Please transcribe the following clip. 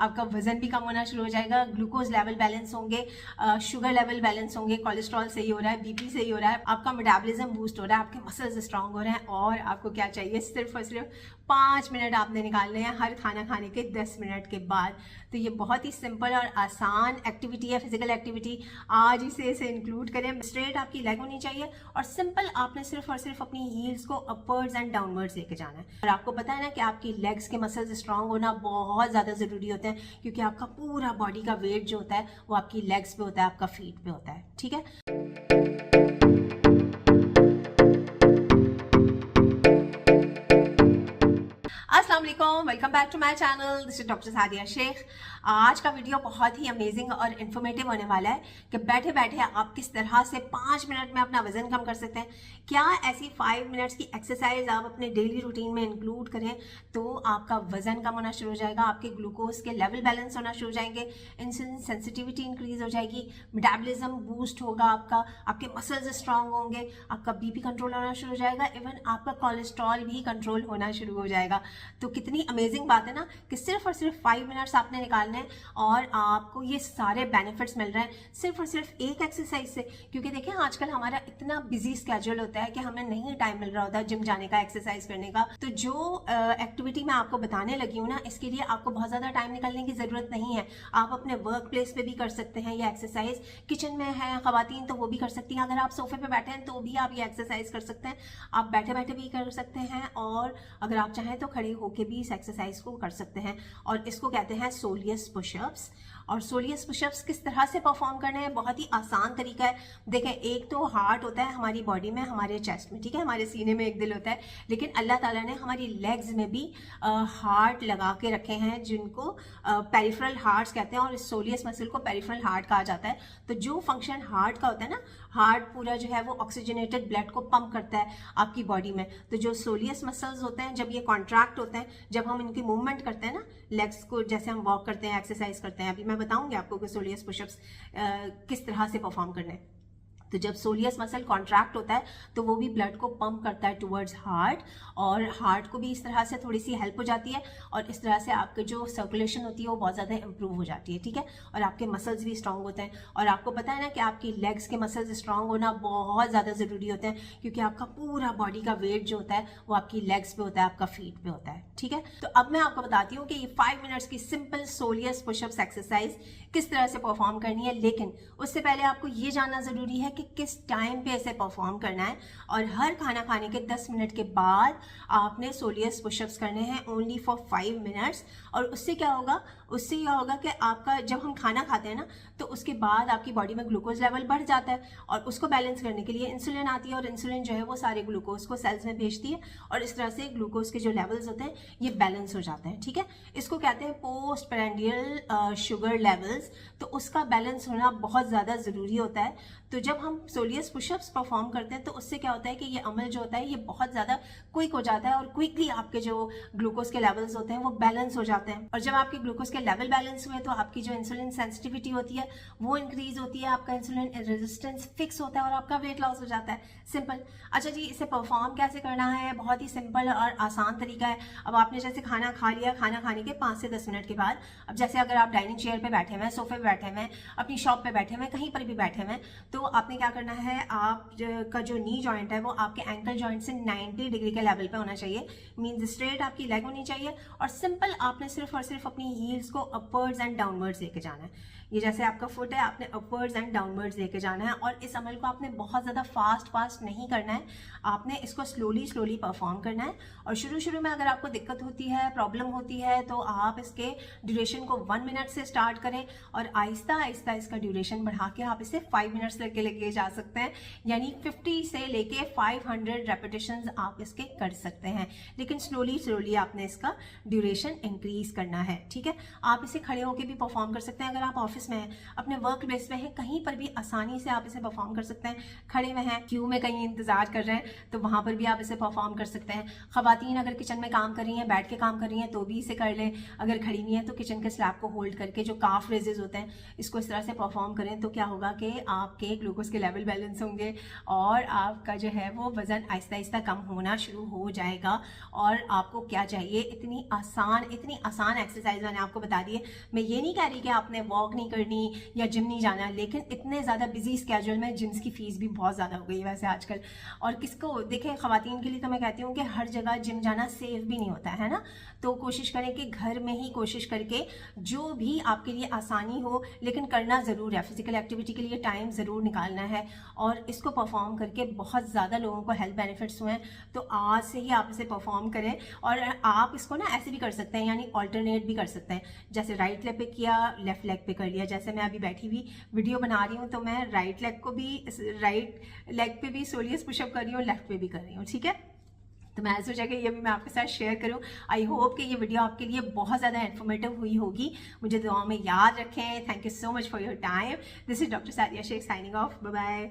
आपका वजन भी कम होना शुरू हो जाएगा, ग्लूकोज लेवल बैलेंस होंगे, शुगर लेवल बैलेंस होंगे, कोलेस्ट्रॉल सही हो रहा है, बीपी सही हो रहा है, आपका मेटाबॉलिज्म बूस्ट हो रहा है, आपके मसल्स स्ट्रांग हो रहे हैं। और आपको क्या चाहिए, सिर्फ और सिर्फ 5 मिनट आपने निकालने हैं हर खाना खाने के 10 मिनट के बाद। तो ये बहुत ही सिंपल और आसान एक्टिविटी है, फिजिकल एक्टिविटी। आज इसे इंक्लूड करें। स्ट्रेट आपकी लेग होनी चाहिए और सिंपल आपने सिर्फ और सिर्फ अपनी हील्स को अपवर्ड्स एंड डाउनवर्ड्स लेके जाना है। और आपको पता है ना कि आपकी लेग्स के मसल्स स्ट्रांग होना बहुत ज़्यादा ज़रूरी होते हैं, क्योंकि आपका पूरा बॉडी का वेट जो होता है वो आपकी लेग्स पे होता है, आपका फीट पे होता है। ठीक है। अस्सलाम वालेकुम, welcome back to my channel. This is doctor Sadia Shaikh. आज का वीडियो बहुत ही अमेजिंग और इन्फॉर्मेटिव होने वाला है कि बैठे बैठे आप किस तरह से 5 मिनट में अपना वजन कम कर सकते हैं। क्या ऐसी 5 मिनट्स की एक्सरसाइज आप अपने डेली रूटीन में इंक्लूड करें तो आपका वजन कम होना शुरू हो जाएगा, आपके ग्लूकोज के लेवल बैलेंस होना शुरू हो जाएंगे, इंसुलिन सेंसिटिविटी इंक्रीज हो जाएगी, मेटाबॉलिज्म बूस्ट होगा आपका, आपके मसल्स स्ट्रांग होंगे, आपका बीपी कंट्रोल होना शुरू हो जाएगा, इवन आपका कोलेस्ट्रॉल भी कंट्रोल होना शुरू हो जाएगा। तो कितनी अमेजिंग बात है ना कि सिर्फ और सिर्फ 5 मिनट्स आपने निकालने हैं और आपको ये सारे बेनिफिट्स मिल रहे हैं सिर्फ और सिर्फ एक एक्सरसाइज से। क्योंकि देखिए आजकल हमारा इतना बिजी स्केड्यूल होता है कि हमें नहीं टाइम मिल रहा होता जिम जाने का, एक्सरसाइज करने का। तो जो एक्टिविटी मैं आपको बताने लगी हूँ ना, इसके लिए आपको बहुत ज़्यादा टाइम निकालने की ज़रूरत नहीं है। आप अपने वर्क प्लेस पे भी कर सकते हैं ये एक्सरसाइज, किचन में है खवातीन तो वो भी कर सकती हैं, अगर आप सोफे पे बैठे हैं तो भी आप ये एक्सरसाइज कर सकते हैं, आप बैठे बैठे भी कर सकते हैं और अगर आप चाहें तो खड़े होके भी इस एक्सरसाइज को कर सकते हैं। और इसको कहते हैं सोलियस पुशअप्स। और सोलियस पुशअप्स किस तरह से परफॉर्म करने हैं, बहुत ही आसान तरीका है। देखें, एक तो हार्ट होता है हमारी बॉडी में, हमारे चेस्ट में, ठीक है, हमारे सीने में एक दिल होता है, लेकिन अल्लाह ताला ने हमारी लेग्स में भी हार्ट लगा के रखे हैं जिनको पेरिफेरल हार्ट्स कहते हैं, और इस सोलियस मसल को पेरिफेरल हार्ट कहा जाता है। तो जो फंक्शन हार्ट का होता है ना, हार्ट पूरा जो है वो ऑक्सीजनेटेड ब्लड को पंप करता है आपकी बॉडी में। तो जो सोलियस मसल्स होते हैं जब ये कॉन्ट्रैक्ट होते हैं, जब हम इनकी मूवमेंट करते हैं ना लेग्स को, जैसे हम वॉक करते हैं, एक्सरसाइज करते हैं, अभी मैं बताऊंगी आपको कि सोलियस पुशअप्स किस तरह से परफॉर्म करने हैं। तो जब सोलियस मसल कॉन्ट्रैक्ट होता है तो वो भी ब्लड को पंप करता है टुवर्ड्स हार्ट, और हार्ट को भी इस तरह से थोड़ी सी हेल्प हो जाती है, और इस तरह से आपके जो सर्कुलेशन होती है वो बहुत ज़्यादा इंप्रूव हो जाती है। ठीक है। और आपके मसल्स भी स्ट्रांग होते हैं। और आपको पता है ना कि आपकी लेग्स के मसल्स स्ट्रांग होना बहुत ज़्यादा ज़रूरी होते हैं, क्योंकि आपका पूरा बॉडी का वेट जो होता है वो आपकी लेग्स पे होता है, आपका फीट पे होता है। ठीक है। तो अब मैं आपको बताती हूँ कि ये 5 मिनट्स की सिंपल सोलियस पुशअप्स एक्सरसाइज किस तरह से परफॉर्म करनी है। लेकिन उससे पहले आपको ये जानना ज़रूरी है कि किस टाइम पे इसे परफॉर्म करना है। और हर खाना खाने के 10 मिनट के बाद आपने सोलियस पुशअप्स करने हैं, ओनली फॉर 5 मिनट्स। और उससे क्या होगा, उससे यह होगा कि आपका जब हम खाना खाते हैं ना तो उसके बाद आपकी बॉडी में ग्लूकोज लेवल बढ़ जाता है, और उसको बैलेंस करने के लिए इंसुलिन आती है, और इंसुलिन जो है वो सारे ग्लूकोज को सेल्स में भेजती है, और इस तरह से ग्लूकोज के जो लेवल्स होते हैं ये बैलेंस हो जाते हैं। ठीक है। इसको कहते हैं पोस्ट प्रेंडियल शुगर लेवल्स। तो उसका बैलेंस होना बहुत ज़्यादा ज़रूरी होता है। तो जब हम सोलियस पुशअप्स परफॉर्म करते हैं तो उससे क्या होता है कि ये अमल जो होता है ये बहुत ज़्यादा क्विक हो जाता है, और क्विकली आपके जो ग्लूकोज के लेवल्स होते हैं वो बैलेंस हो जाते हैं। और जब आपके ग्लूकोज के लेवल बैलेंस हुए तो आपकी जो इंसुलिन सेंसिटिविटी होती है वो इंक्रीज होती है, आपका इंसुलिन रेजिस्टेंस फिक्स होता है, और आपका वेट लॉस हो जाता है। सिंपल। अच्छा जी, इसे परफॉर्म कैसे करना है, बहुत ही सिंपल और आसान तरीका है। अब आपने जैसे खाना खा लिया, खाना खाने के 5 से 10 मिनट के बाद, अब जैसे अगर आप डाइनिंग चेयर पे बैठे हुए हैं, सोफे पे बैठे हुए हैं, अपनी शॉप पे बैठे हुए हैं, कहीं पर भी बैठे हुए हैं, तो आपने क्या करना है, आप का जो नी जॉइंट है वो आपके एंकल जॉइंट से 90 डिग्री के लेवल पे होना चाहिए। मींस स्ट्रेट आपकी लेग होनी चाहिए, और सिंपल आपने सिर्फ और सिर्फ अपनी हील्स को अपवर्ड्स एंड डाउनवर्ड्स लेके जाना है। ये जैसे आपका फुट है, आपने अपवर्ड्स एंड डाउनवर्ड्स लेके जाना है। और इस अमल को आपने बहुत ज़्यादा फास्ट नहीं करना है, आपने इसको स्लोली परफॉर्म करना है। और शुरू में अगर आपको दिक्कत होती है, प्रॉब्लम होती है, तो आप इसके ड्यूरेशन को 1 मिनट से स्टार्ट करें, और आहिस्ता आहिस्ता इसका ड्यूरेशन बढ़ा के आप इसे 5 मिनट्स लेके जा सकते हैं। यानी 50 से लेके 500 रेपिटेशंस आप इसके कर सकते हैं, लेकिन स्लोली आपने इसका ड्यूरेशन इंक्रीज करना है। ठीक है। आप इसे खड़े होकर भी परफॉर्म कर सकते हैं, अगर आप ऑफिस में हैं, अपने वर्क प्लेस में हैं, कहीं पर भी आसानी से आप इसे परफॉर्म कर सकते हैं। खड़े में हैं, क्यू में कहीं इंतजार कर रहे हैं तो वहां पर भी आप इसे परफॉर्म कर सकते हैं। खवातीन अगर किचन में काम कर रही हैं, बैठ के काम कर रही हैं, तो भी इसे कर लें। अगर खड़ी हुई हैं तो किचन के स्लैब को होल्ड करके जो काफ रेजेस होते हैं इसको इस तरह से परफॉर्म करें, तो क्या होगा कि आपके ग्लूकोज के के लेवल बैलेंस होंगे और आपका जो है वो वज़न आहिस्ता आहिस्ता कम होना शुरू हो जाएगा। और आपको क्या चाहिए, इतनी आसान एक्सरसाइज मैंने आपको बता दी है। मैं ये नहीं कह रही कि आपने वॉक नहीं करनी या जिम नहीं जाना, लेकिन इतने ज़्यादा बिजी स्केड्यूल में जिम्स की फ़ीस भी बहुत ज़्यादा हो गई है वैसे आजकल। और किसको देखें, ख़वातीन के लिए तो मैं कहती हूँ कि हर जगह जिम जाना सेफ भी नहीं होता है ना। तो कोशिश करें कि घर में ही कोशिश करके जो भी आपके लिए आसानी हो, लेकिन करना ज़रूर है। फिजिकल एक्टिविटी के लिए टाइम ज़रूर निकालना है और इसको परफॉर्म करके बहुत ज़्यादा लोगों को हेल्थ बेनिफिट्स हुए हैं। तो आज से ही आप इसे परफॉर्म करें। और आप इसको ना ऐसे भी कर सकते हैं, यानी ऑल्टरनेट भी कर सकते हैं। जैसे राइट लेग पे किया, लेफ्ट लेग पे कर लिया। जैसे मैं अभी बैठी हुई वीडियो बना रही हूँ तो मैं राइट लेग पे भी सोलियस पुशअप कर रही हूँ, लेफ्ट पे भी कर रही हूँ, ठीक है। तो मैं सोचा कि ये भी मैं आपके साथ शेयर करूं। आई होप कि ये वीडियो आपके लिए बहुत ज़्यादा इन्फॉर्मेटिव हुई होगी। मुझे दुआ में याद रखें। Thank you so much for your time. This is doctor Sadia Shaikh signing off. Bye bye.